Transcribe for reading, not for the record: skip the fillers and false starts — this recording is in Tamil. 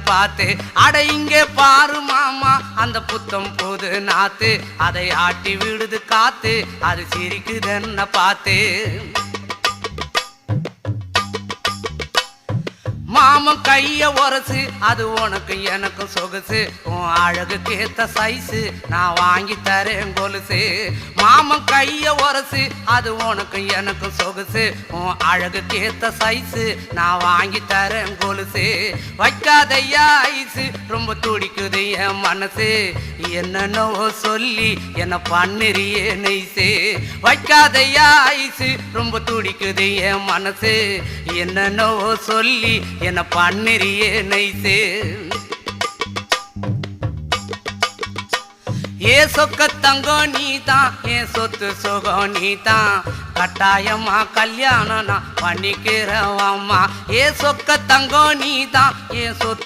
பார்த்து அட இங்கே பாரு மாமா அந்த புத்தம் புது நாத்து அதை ஆட்டி விடுது காத்து அது சிரிக்குதுன்ன பார்த்து மாமன் கைய உரசு அது உனக்கு எனக்கு சொகுசு உன் அழகுக்கு ஏத்த சைஸு நான் வாங்கி தரேன் கொலுசு மாமன் கைய உரசு அது உனக்கு எனக்கு சொகுசு உன் அழகுக்கு ஏத்த சைஸு நான் வாங்கி தரேன் கொலுசு வைக்காதையா ஐசு ரொம்ப துடிக்குது என் மனசு என்னென்னவோ சொல்லி என்ன பண்ணுறியே நெய்சு வைக்காதையா ஐசு ரொம்ப துடிக்குது என் மனசு என்னென்னவோ சொல்லி என்ன பண்ணுறியே நைசே ஏ சொக்க தங்கம் நீதான் என் சொத்து சுகம் நீதான் கட்டாயமா கல்யாணம் நான் பண்ணிக்கிறேன் அம்மா ஏ சொக்க தங்கம் நீதான் என் சொத்து